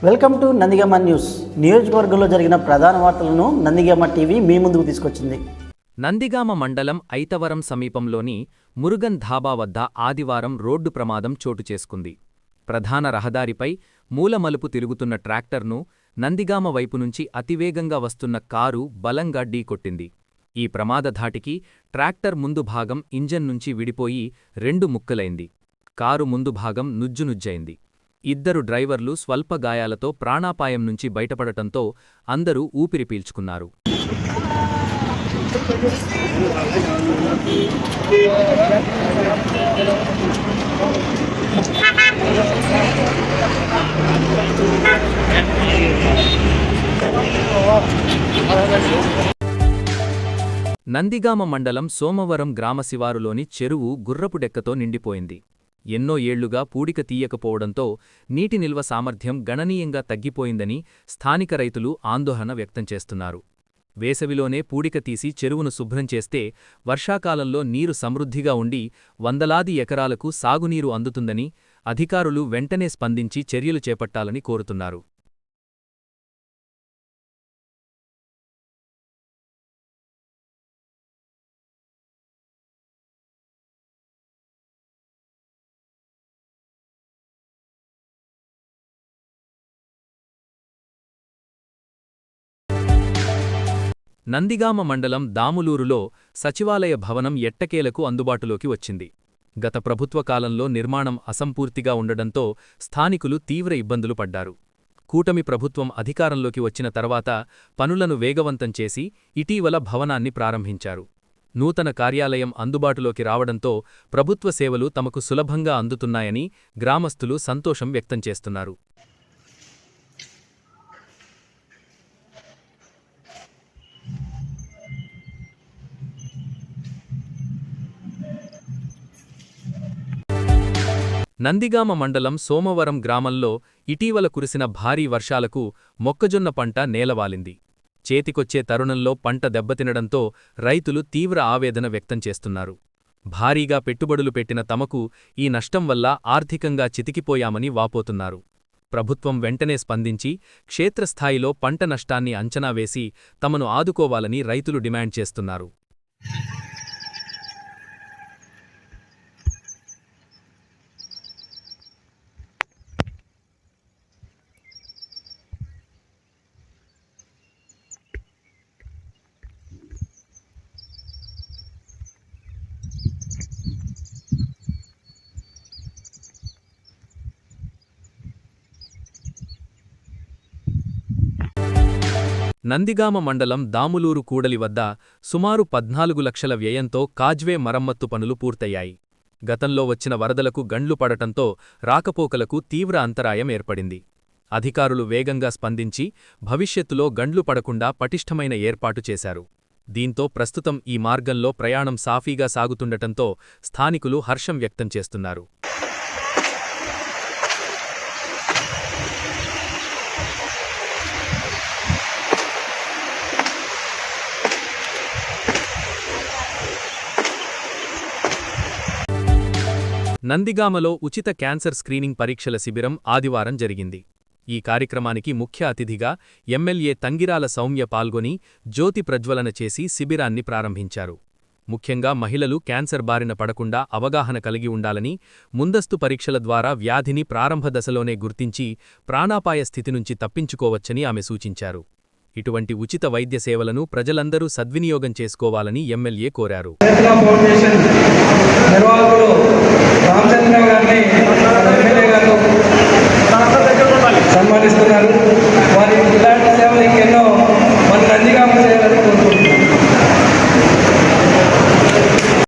Welcome to Nandigama news. నియోజకవర్గంలో జరిగిన ప్రధాన వార్తలను నందిగామ టీవీ మీ ముందుకు తీసుకొచ్చింది. నందిగామ మండలం ఐతవరం సమీపంలోని మురుగన్ ధాబా వద్ద ఆదివారం రోడ్డు ప్రమాదం చోటు చేసుకుంది. ప్రధాన రహదారిపై మూలమలుపు తిరుగుతున్న ట్రాక్టర్ను నందిగామ వైపు నుంచి అతివేగంగా వస్తున్న కారు బలంగా ఢీకొట్టింది. ఈ ప్రమాద ధాటికి ట్రాక్టర్ ముందు భాగం ఇంజన్ నుంచి విడిపోయి 2 ముక్కలైంది. కారు ముందు భాగం నుజ్జునుజ్జైంది. ఇద్దరు డ్రైవర్లు స్వల్ప గాయాలతో ప్రాణాపాయం నుంచి బయటపడటంతో అందరూ ఊపిరి పీల్చుకున్నారు. నందిగామ మండలం సోమవరం గ్రామ శివారులోని చెరువు గుర్రపుడెక్కతో నిండిపోయింది. ఎన్నో ఏళ్లుగా పూడిక తీయకపోవడంతో నీటి నిల్వ సామర్థ్యం గణనీయంగా తగ్గిపోయిందని స్థానిక రైతులు ఆందోళన వ్యక్తం చేస్తున్నారు. వేసవిలోనే పూడిక తీసి చెరువును శుభ్రం చేస్తే వర్షాకాలంలో నీరు సమృద్ధిగా ఉండి వందలాది ఎకరాలకు సాగునీరు అందుతుందని అధికారులు వెంటనే స్పందించి చర్యలు చేపట్టాలని కోరుతున్నారు. నందిగామ మండలం దాములూరులో సచివాలయ భవనం ఎట్టకేలకు అందుబాటులోకి వచ్చింది. గత ప్రభుత్వ కాలంలో నిర్మాణం అసంపూర్తిగా ఉండడంతో స్థానికులు తీవ్ర ఇబ్బందులు పడ్డారు. కూటమి ప్రభుత్వం అధికారంలోకి వచ్చిన తర్వాత పనులను వేగవంతం చేసి ఇటీవల భవనాన్ని ప్రారంభించారు. నూతన కార్యాలయం అందుబాటులోకి రావడంతో ప్రభుత్వ సేవలు తమకు సులభంగా అందుతున్నాయని గ్రామస్తులు సంతోషం వ్యక్తం చేస్తున్నారు. నందిగామ మండలం సోమవరం గ్రామంలో ఇటీవల కురిసిన భారీ వర్షాలకు మొక్కజొన్న పంట నేలవాలింది. చేతికొచ్చే తరుణంలో పంట దెబ్బతినడంతో రైతులు తీవ్ర ఆవేదన వ్యక్తం చేస్తున్నారు. భారీగా పెట్టుబడులు పెట్టిన తమకు ఈ నష్టం వల్ల ఆర్థికంగా చితికిపోయామని వాపోతున్నారు. ప్రభుత్వం వెంటనే స్పందించి క్షేత్రస్థాయిలో పంట నష్టాన్ని అంచనా వేసి తమను ఆదుకోవాలని రైతులు డిమాండ్ చేస్తున్నారు. నందిగామ మండలం దాములూరు కూడలి వద్ద సుమారు 14 లక్షల వ్యయంతో కాజ్వే మరమ్మత్తు పనులు పూర్తయ్యాయి. గతంలో వచ్చిన వరదలకు గండ్లు పడటంతో రాకపోకలకు తీవ్ర అంతరాయం ఏర్పడింది. అధికారులు వేగంగా స్పందించి భవిష్యత్తులో గండ్లు పడకుండా పటిష్టమైన ఏర్పాటు చేశారు. దీంతో ప్రస్తుతం ఈ మార్గంలో ప్రయాణం సాఫీగా సాగుతుండటంతో స్థానికులు హర్షం వ్యక్తం చేస్తున్నారు. నందిగామలో ఉచిత క్యాన్సర్ స్క్రీనింగ్ పరీక్షల శిబిరం ఆదివారం జరిగింది. ఈ కార్యక్రమానికి ముఖ్య అతిథిగా ఎమ్మెల్యే తంగిరాల సౌమ్య పాల్గొని జ్యోతి ప్రజ్వలన చేసి శిబిరాన్ని ప్రారంభించారు. ముఖ్యంగా మహిళలు క్యాన్సర్ బారిన పడకుండా అవగాహన కలిగి ఉండాలని, ముందస్తు పరీక్షల ద్వారా వ్యాధిని ప్రారంభ దశలోనే గుర్తించి ప్రాణాపాయ స్థితి నుంచి తప్పించుకోవచ్చని ఆమె సూచించారు. ఇటువంటి ఉచిత వైద్య సేవలను ప్రజలందరూ సద్వినియోగం చేసుకోవాలని ఎమ్మెల్యే కోరారు.